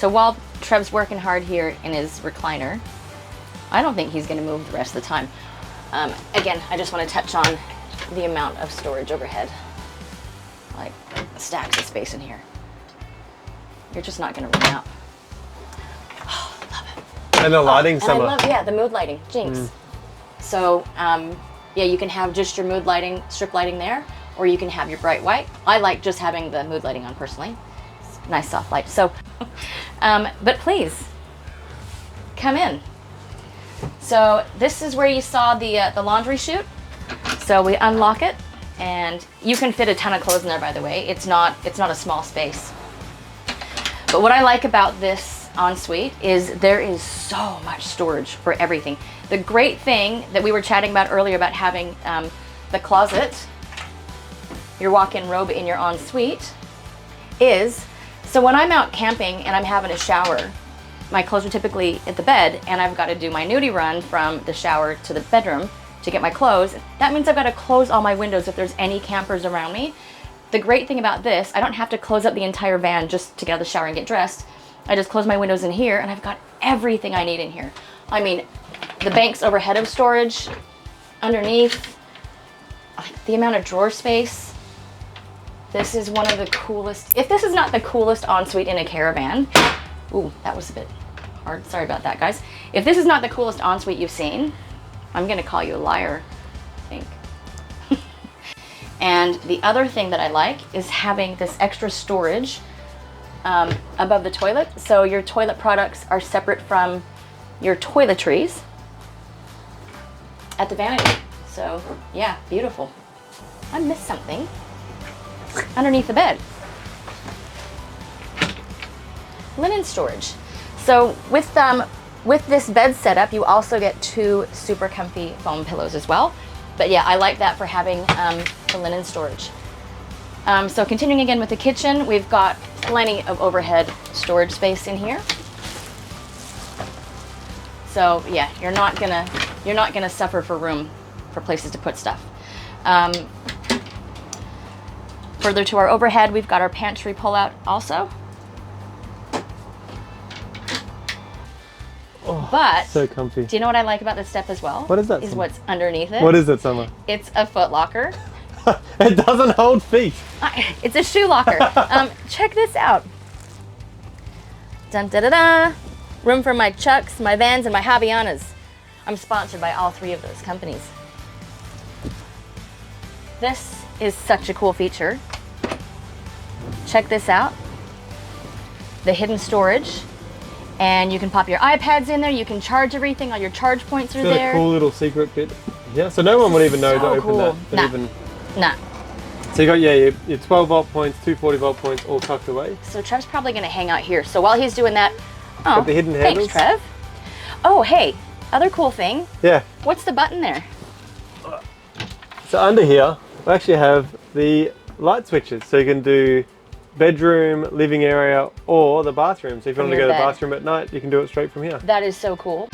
So while Trev's working hard here in his recliner, I don't think he's going to move the rest of the time. Again, I just want to touch on the amount of storage overhead. Like stacks of space in here. You're just not going to run out. Oh, love it. And the lighting, and Summer. I love, yeah, the mood lighting, Jinx. So, yeah, you can have just your mood lighting, strip lighting there, or you can have your bright white. I like just having the mood lighting on personally. It's nice soft light. So, but please, come in. So this is where you saw the laundry chute. So we unlock it, and you can fit a ton of clothes in there, by the way. It's not a small space. But what I like about this ensuite is there is so much storage for everything. The great thing that we were chatting about earlier about having the closet, your walk-in robe in your ensuite, is, so when I'm out camping and I'm having a shower, my clothes are typically at the bed, and I've got to do my nudie run from the shower to the bedroom to get my clothes. That means I've got to close all my windows if there's any campers around me. The great thing about this, I don't have to close up the entire van just to get out of the shower and get dressed. I just close my windows in here, and I've got everything I need in here. I mean, the banks overhead of storage, underneath, the amount of drawer space. This is one of the coolest, if this is not the coolest ensuite in a caravan, ooh, that was a bit hard, sorry about that, guys. If this is not the coolest ensuite you've seen, I'm gonna call you a liar, I think. And the other thing that I like is having this extra storage above the toilet. So your toilet products are separate from your toiletries at the vanity. So yeah, beautiful. I missed something underneath the bed. Linen storage. So with this bed setup, you also get 2 super comfy foam pillows as well. But yeah, I like that for having the linen storage. So continuing again with the kitchen, we've got plenty of overhead storage space in here. So yeah, you're not gonna suffer for room for places to put stuff. Further to our overhead, we've got our pantry pullout also. Oh, but so comfy. Do you know what I like about this step as well? What is that? Is what's underneath it. What is it, Summer? It's a foot locker. It doesn't hold feet. It's a shoe locker. Check this out. Dun da da da. Room for my Chucks, my Vans, and my Havianas. I'm sponsored by all 3 of those companies. This is such a cool feature. Check this out. The hidden storage. And you can pop your iPads in there, you can charge everything, all your charge points are there. Got a cool little secret bit. Yeah, so no one would even know to open that. Nah. So you got, yeah, your 12 volt points, 2 40 volt points all tucked away. So Trev's probably gonna hang out here. So while he's doing that, got the hidden handles. Thanks, Trev. Oh, hey, other cool thing. Yeah. What's the button there? So under here, we actually have the light switches. So you can do bedroom, living area, or the bathroom. So if you want to go to the bathroom at night, you can do it straight from here. That is so cool.